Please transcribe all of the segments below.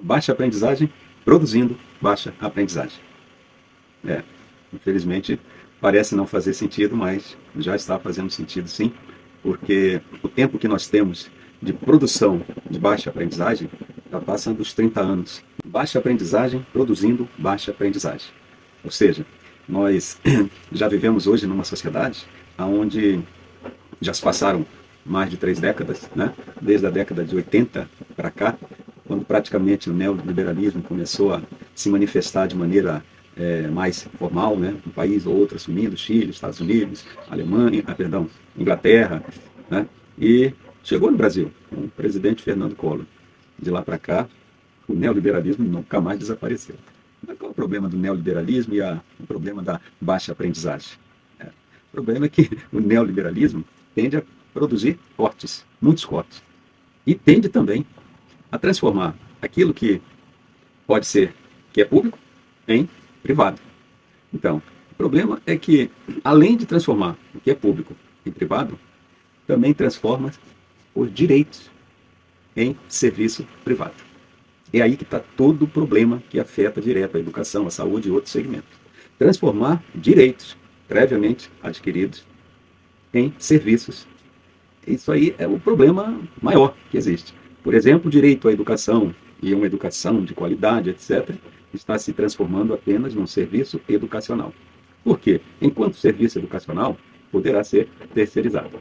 Baixa aprendizagem produzindo baixa aprendizagem. Infelizmente, parece não fazer sentido, mas já está fazendo sentido sim, porque o tempo que nós temos de produção de baixa aprendizagem já passa dos 30 anos. Baixa aprendizagem produzindo baixa aprendizagem. Ou seja, nós já vivemos hoje numa sociedade onde já se passaram mais de 3 décadas, né? Desde a década de 80 para cá, quando praticamente o neoliberalismo começou a se manifestar de maneira mais formal, né? Um país ou outro assumindo, Chile, Estados Unidos, Alemanha, Inglaterra, né? E chegou no Brasil, com o presidente Fernando Collor. De lá para cá, o neoliberalismo nunca mais desapareceu. Mas qual é o problema do neoliberalismo e o problema da baixa aprendizagem? O problema é que o neoliberalismo tende a produzir cortes, muitos cortes, e tende também a transformar aquilo que pode ser, que é público, em privado. Então, o problema é que, além de transformar o que é público em privado, também transforma os direitos em serviço privado. É aí que está todo o problema que afeta direto a educação, a saúde e outros segmentos. Transformar direitos previamente adquiridos em serviços. Isso aí é o problema maior que existe. Por exemplo, o direito à educação e uma educação de qualidade, etc., está se transformando apenas num serviço educacional. Por quê? Enquanto serviço educacional poderá ser terceirizado.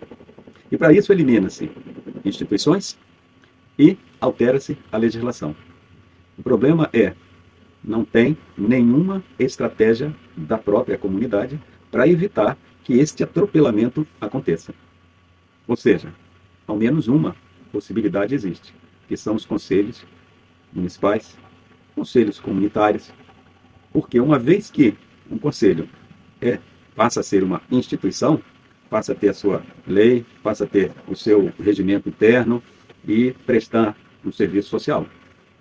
E para isso elimina-se instituições e altera-se a legislação. O problema é, não tem nenhuma estratégia da própria comunidade para evitar que este atropelamento aconteça. Ou seja, ao menos uma possibilidade existe, que são os conselhos municipais, conselhos comunitários, porque uma vez que um conselho passa a ser uma instituição, passa a ter a sua lei, passa a ter o seu regimento interno e prestar um serviço social.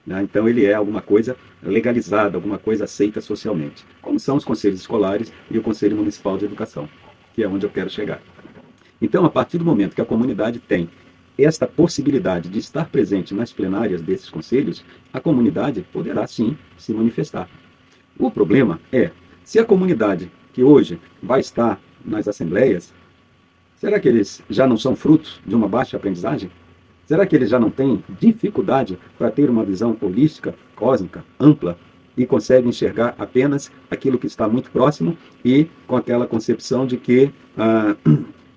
Então ele é alguma coisa legalizada, alguma coisa aceita socialmente, como são os conselhos escolares e o Conselho Municipal de Educação, que é onde eu quero chegar. Então, a partir do momento que a comunidade tem esta possibilidade de estar presente nas plenárias desses conselhos, a comunidade poderá sim se manifestar. O problema é, se a comunidade que hoje vai estar nas assembleias, será que eles já não são frutos de uma baixa aprendizagem? Será que eles já não têm dificuldade para ter uma visão holística, cósmica, ampla, e conseguem enxergar apenas aquilo que está muito próximo e com aquela concepção de que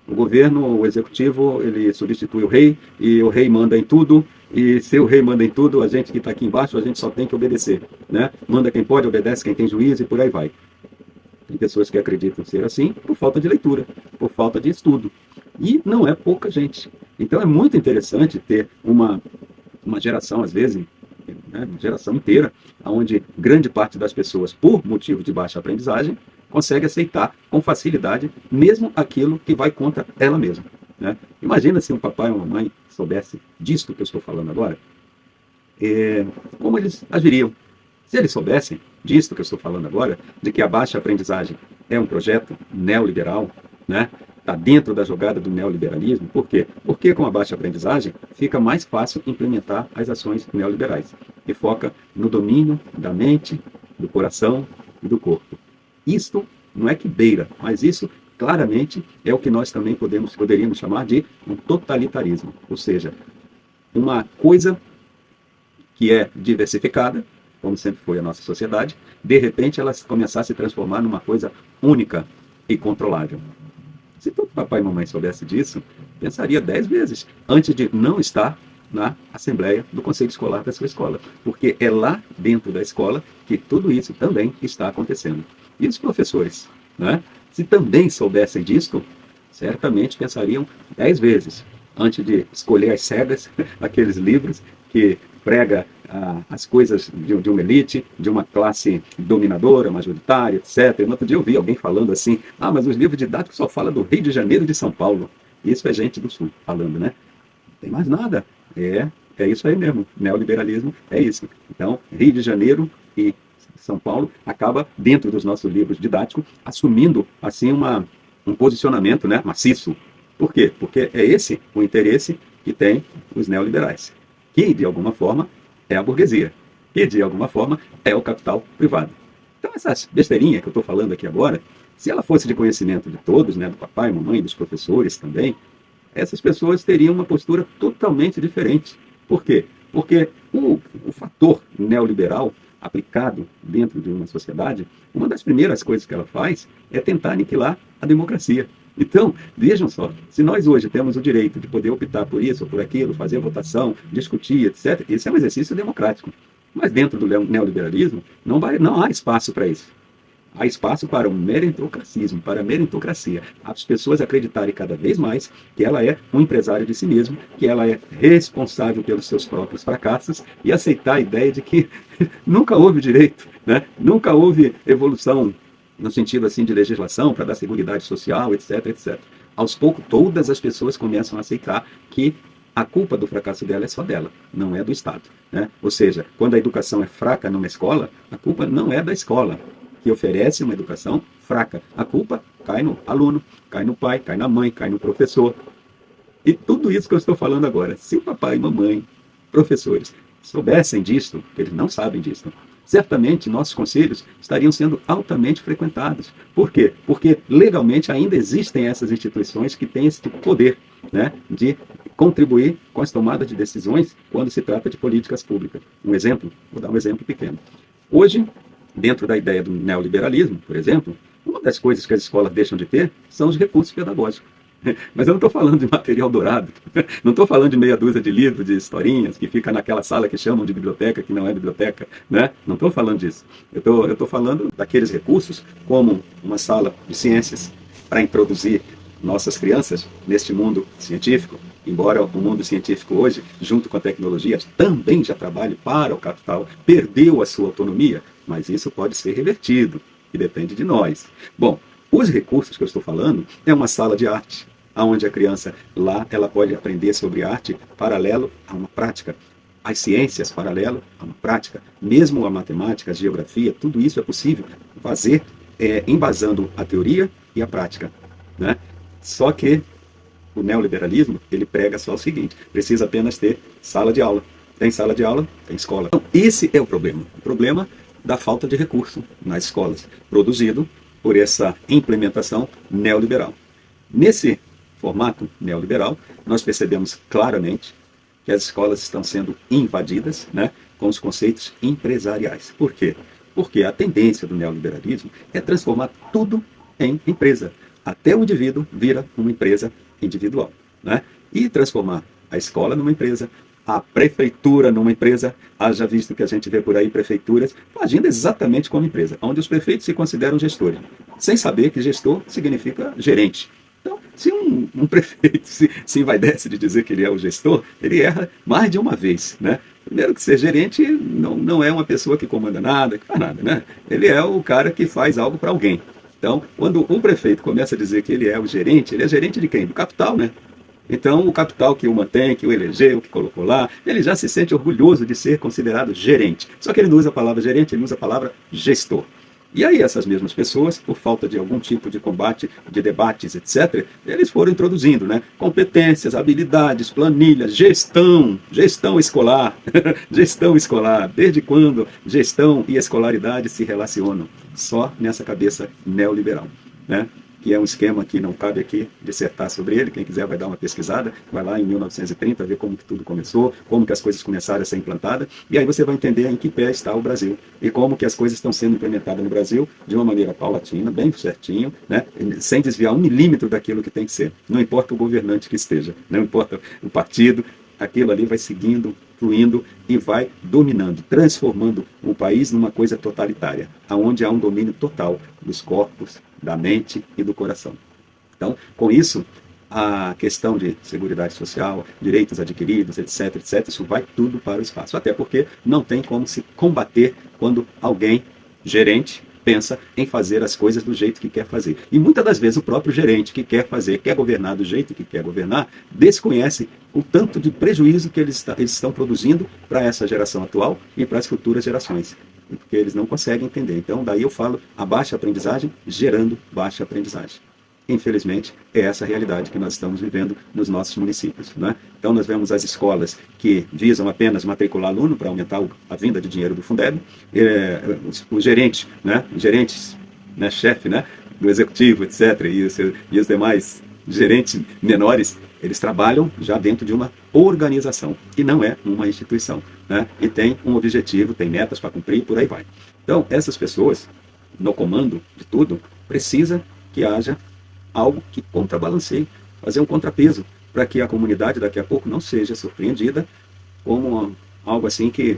o governo, o executivo, ele substitui o rei e o rei manda em tudo, e se o rei manda em tudo, a gente que está aqui embaixo, a gente só tem que obedecer, né? Manda quem pode, obedece quem tem juízo e por aí vai. Tem pessoas que acreditam ser assim por falta de leitura, por falta de estudo. E não é pouca gente. Então é muito interessante ter uma geração, às vezes, uma geração inteira, onde grande parte das pessoas, por motivo de baixa aprendizagem, consegue aceitar com facilidade mesmo aquilo que vai contra ela mesma. Né? Imagina se um papai ou uma mãe soubesse disto que eu estou falando agora, como eles agiriam. Se eles soubessem disto que eu estou falando agora, de que a baixa aprendizagem é um projeto neoliberal, né? Está dentro da jogada do neoliberalismo. Por quê? Porque com a baixa aprendizagem fica mais fácil implementar as ações neoliberais, que foca no domínio da mente, do coração e do corpo. Isto não é que beira, mas isso claramente é o que nós também poderíamos chamar de um totalitarismo. Ou seja, uma coisa que é diversificada, como sempre foi a nossa sociedade, de repente ela começar a se transformar numa coisa única e controlável. Se todo papai e mamãe soubesse disso, pensaria 10 vezes antes de não estar na assembleia do conselho escolar da sua escola, porque é lá dentro da escola que tudo isso também está acontecendo. E os professores, né? Se também soubessem disso, certamente pensariam 10 vezes antes de escolher as cegas, aqueles livros que prega as coisas de uma elite, de uma classe dominadora, majoritária, etc. No outro dia eu vi alguém falando assim, mas os livros didáticos só falam do Rio de Janeiro e de São Paulo. Isso é gente do Sul falando, né? Não tem mais nada. É isso aí mesmo. Neoliberalismo é isso. Então, Rio de Janeiro e São Paulo acaba, dentro dos nossos livros didáticos, assumindo assim um posicionamento, né, maciço. Por quê? Porque é esse o interesse que tem os neoliberais, que, de alguma forma, é a burguesia. que de alguma forma é o capital privado. Então essas besteirinhas que eu estou falando aqui agora, se ela fosse de conhecimento de todos, né, do papai, mamãe, dos professores também, essas pessoas teriam uma postura totalmente diferente. Por quê? Porque o fator neoliberal aplicado dentro de uma sociedade, uma das primeiras coisas que ela faz é tentar aniquilar a democracia. Então, vejam só, se nós hoje temos o direito de poder optar por isso ou por aquilo, fazer votação, discutir, etc., isso é um exercício democrático. Mas dentro do neoliberalismo, não há espaço para isso. Há espaço para um meritocracismo, para a meritocracia. As pessoas acreditarem cada vez mais que ela é um empresário de si mesmo, que ela é responsável pelos seus próprios fracassos e aceitar a ideia de que nunca houve direito, né? Nunca houve evolução no sentido assim de legislação para dar seguridade social, etc, etc. Aos poucos, todas as pessoas começam a aceitar que a culpa do fracasso dela é só dela, não é do Estado, né? Ou seja, quando a educação é fraca numa escola, a culpa não é da escola, que oferece uma educação fraca. A culpa cai no aluno, cai no pai, cai na mãe, cai no professor. E tudo isso que eu estou falando agora, se o papai, mamãe, professores soubessem disso, que eles não sabem disso, certamente nossos conselhos estariam sendo altamente frequentados. Por quê? Porque legalmente ainda existem essas instituições que têm esse tipo de poder, né, de contribuir com as tomadas de decisões quando se trata de políticas públicas. Um exemplo, vou dar um exemplo pequeno. Hoje, dentro da ideia do neoliberalismo, por exemplo, uma das coisas que as escolas deixam de ter são os recursos pedagógicos. Mas eu não estou falando de material dourado, não estou falando de meia dúzia de livros, de historinhas, que fica naquela sala que chamam de biblioteca, que não é biblioteca, né? Não estou falando disso. Eu estou falando daqueles recursos, como uma sala de ciências, para introduzir nossas crianças neste mundo científico, embora o mundo científico hoje, junto com a tecnologia, também já trabalhe para o capital, perdeu a sua autonomia, mas isso pode ser revertido, e depende de nós. Bom, os recursos que eu estou falando é uma sala de arte, onde a criança lá ela pode aprender sobre arte paralelo a uma prática, as ciências paralelo a uma prática, mesmo a matemática, a geografia, tudo isso é possível fazer embasando a teoria e a prática, né? Só que o neoliberalismo, ele prega só o seguinte: precisa apenas ter sala de aula. Tem sala de aula, tem escola. Então, esse é o problema da falta de recurso nas escolas, produzido por essa implementação neoliberal. Nesse formato neoliberal, nós percebemos claramente que as escolas estão sendo invadidas, né, com os conceitos empresariais. Por quê? Porque a tendência do neoliberalismo é transformar tudo em empresa. Até o indivíduo vira uma empresa individual, né? E transformar a escola numa empresa, a prefeitura numa empresa, haja visto que a gente vê por aí prefeituras agindo exatamente como empresa, onde os prefeitos se consideram gestores, sem saber que gestor significa gerente. Então, se um prefeito se envaidece de dizer que ele é o gestor, ele erra mais de uma vez, né? Primeiro que ser gerente não é uma pessoa que comanda nada, que faz nada, né? Ele é o cara que faz algo para alguém. Então, quando um prefeito começa a dizer que ele é o gerente, ele é gerente de quem? Do capital, né? Então, o capital que o mantém, que o elegeu, que colocou lá, ele já se sente orgulhoso de ser considerado gerente. Só que ele não usa a palavra gerente, ele usa a palavra gestor. E aí essas mesmas pessoas, por falta de algum tipo de combate, de debates, etc., eles foram introduzindo, né, competências, habilidades, planilhas, gestão escolar, gestão escolar. Desde quando gestão e escolaridade se relacionam? Só nessa cabeça neoliberal, né? Que é um esquema que não cabe aqui dissertar sobre ele. Quem quiser vai dar uma pesquisada, vai lá em 1930, ver como que tudo começou, como que as coisas começaram a ser implantadas, e aí você vai entender em que pé está o Brasil, e como que as coisas estão sendo implementadas no Brasil de uma maneira paulatina, bem certinho, né? Sem desviar 1 milímetro daquilo que tem que ser. Não importa o governante que esteja, não importa o partido, aquilo ali vai seguindo, fluindo e vai dominando, transformando o país numa coisa totalitária, onde há um domínio total dos corpos, da mente e do coração. Então, com isso, a questão de seguridade social, direitos adquiridos, etc., etc., isso vai tudo para o espaço. Até porque não tem como se combater quando alguém, gerente, pensa em fazer as coisas do jeito que quer fazer. E muitas das vezes o próprio gerente que quer fazer, quer governar do jeito que quer governar, desconhece o tanto de prejuízo que eles estão produzindo para essa geração atual e para as futuras gerações. Porque eles não conseguem entender. Então, daí eu falo a baixa aprendizagem gerando baixa aprendizagem. Infelizmente, é essa a realidade que nós estamos vivendo nos nossos municípios, né? Então, nós vemos as escolas que visam apenas matricular aluno para aumentar a vinda de dinheiro do Fundeb, os gerentes, né? Os gerentes, né? Chefe, né? Do executivo, etc., e os demais gerentes menores, eles trabalham já dentro de uma organização, que não é uma instituição, né? E tem um objetivo, tem metas para cumprir, e por aí vai. Então, essas pessoas, no comando de tudo, precisa que haja algo que contrabalanceie, fazer um contrapeso, para que a comunidade daqui a pouco não seja surpreendida como algo assim que,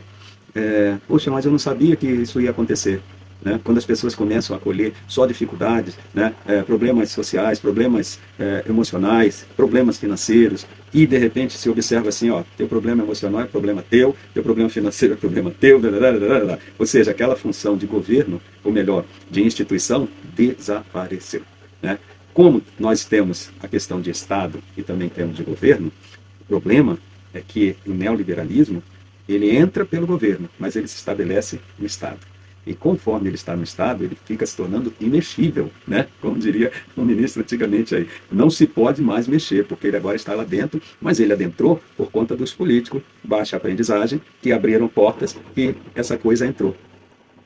poxa, mas eu não sabia que isso ia acontecer. Né? Quando as pessoas começam a acolher só dificuldades, né? Problemas sociais, problemas emocionais, problemas financeiros, e de repente se observa assim, ó, teu problema emocional é problema teu problema financeiro é problema teu, ou seja, aquela função de governo, ou melhor, de instituição, desapareceu. Né? Como nós temos a questão de Estado e também temos de governo, o problema é que o neoliberalismo, ele entra pelo governo, mas ele se estabelece no Estado. E conforme ele está no Estado, ele fica se tornando imexível, né? Como diria um ministro antigamente aí. Não se pode mais mexer, porque ele agora está lá dentro, mas ele adentrou por conta dos políticos, baixa aprendizagem, que abriram portas e essa coisa entrou.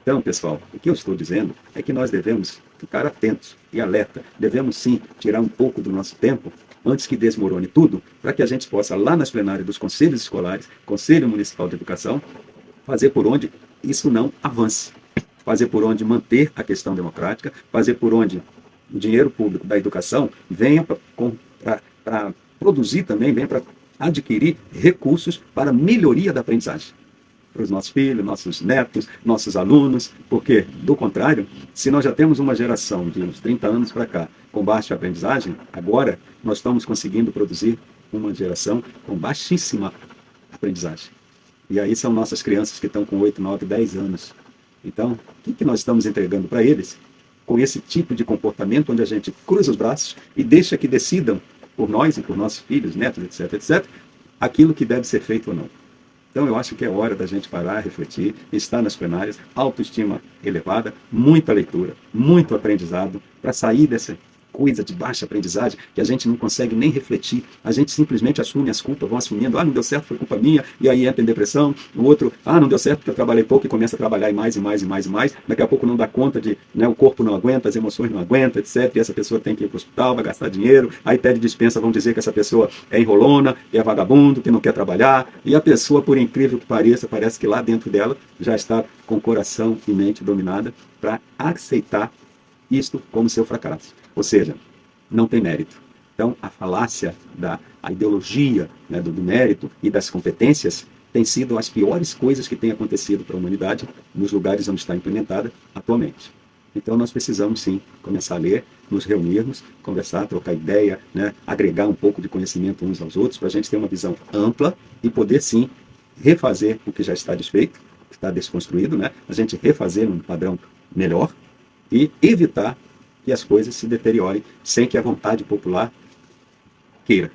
Então, pessoal, o que eu estou dizendo é que nós devemos ficar atentos e alerta. Devemos, sim, tirar um pouco do nosso tempo antes que desmorone tudo, para que a gente possa, lá nas plenárias dos conselhos escolares, Conselho Municipal de Educação, fazer por onde isso não avance. Fazer por onde manter a questão democrática, fazer por onde o dinheiro público da educação venha para produzir também, venha para adquirir recursos para melhoria da aprendizagem. Para os nossos filhos, nossos netos, nossos alunos, porque, do contrário, se nós já temos uma geração de uns 30 anos para cá com baixa aprendizagem, agora nós estamos conseguindo produzir uma geração com baixíssima aprendizagem. E aí são nossas crianças que estão com 8, 9, 10 anos. Então, o que nós estamos entregando para eles com esse tipo de comportamento onde a gente cruza os braços e deixa que decidam por nós e por nossos filhos, netos, etc., etc., aquilo que deve ser feito ou não. Então, eu acho que é hora da gente parar, refletir, estar nas plenárias, autoestima elevada, muita leitura, muito aprendizado, para sair dessa coisa de baixa aprendizagem, que a gente não consegue nem refletir, a gente simplesmente assume as culpas, vão assumindo, não deu certo, foi culpa minha, e aí entra em depressão, o outro, não deu certo porque eu trabalhei pouco, e começa a trabalhar mais e mais e mais e mais, daqui a pouco não dá conta de, o corpo não aguenta, as emoções não aguentam, etc, e essa pessoa tem que ir para o hospital, vai gastar dinheiro, aí pede dispensa, vão dizer que essa pessoa é enrolona, que é vagabundo, que não quer trabalhar, e a pessoa, por incrível que pareça, parece que lá dentro dela já está com coração e mente dominada para aceitar isto como seu fracasso. Ou seja, não tem mérito. Então, a falácia a ideologia, do mérito e das competências tem sido as piores coisas que têm acontecido para a humanidade nos lugares onde está implementada atualmente. Então, nós precisamos, sim, começar a ler, nos reunirmos, conversar, trocar ideia, agregar um pouco de conhecimento uns aos outros, para a gente ter uma visão ampla e poder, sim, refazer o que já está desfeito, que está desconstruído, a gente refazer num padrão melhor, e evitar que as coisas se deteriorem sem que a vontade popular queira.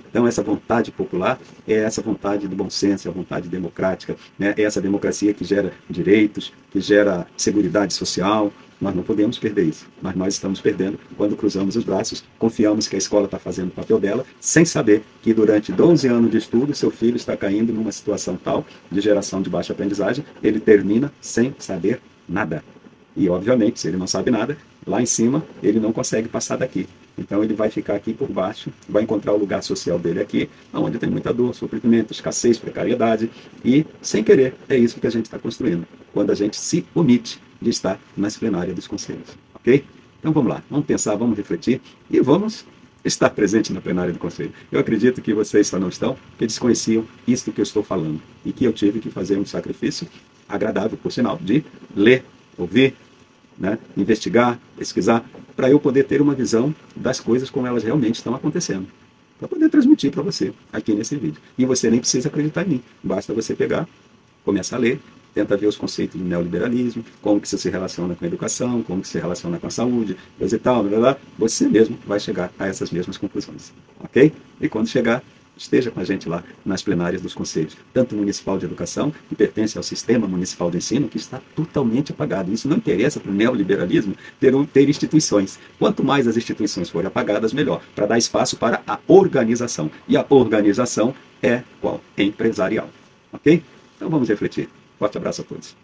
Então, essa vontade popular é essa vontade do bom senso, é a vontade democrática, é essa democracia que gera direitos, que gera seguridade social. Nós não podemos perder isso, mas nós estamos perdendo quando cruzamos os braços, confiamos que a escola está fazendo o papel dela, sem saber que durante 12 anos de estudo, seu filho está caindo numa situação tal de geração de baixa aprendizagem, ele termina sem saber nada. E, obviamente, se ele não sabe nada, lá em cima ele não consegue passar daqui. Então ele vai ficar aqui por baixo, vai encontrar o lugar social dele aqui, onde tem muita dor, sofrimento, escassez, precariedade. E, sem querer, é isso que a gente está construindo, quando a gente se omite de estar nas plenárias dos conselhos. Ok? Então vamos lá, vamos pensar, vamos refletir e vamos estar presente na plenária do conselho. Eu acredito que vocês só não estão, porque desconheciam isso que eu estou falando. E que eu tive que fazer um sacrifício agradável, por sinal, de ler, ouvir, investigar, pesquisar, para eu poder ter uma visão das coisas como elas realmente estão acontecendo, para poder transmitir para você aqui nesse vídeo. E você nem precisa acreditar em mim, basta você pegar, começar a ler, tenta ver os conceitos do neoliberalismo, como que isso se relaciona com a educação, como que se relaciona com a saúde, coisa e tal, você mesmo vai chegar a essas mesmas conclusões, ok? E quando chegar, esteja com a gente lá nas plenárias dos conselhos, tanto municipal de educação, que pertence ao sistema municipal de ensino, que está totalmente apagado. Isso não interessa para o neoliberalismo ter instituições. Quanto mais as instituições forem apagadas, melhor, para dar espaço para a organização. E a organização é qual? Empresarial. Ok? Então vamos refletir. Forte abraço a todos.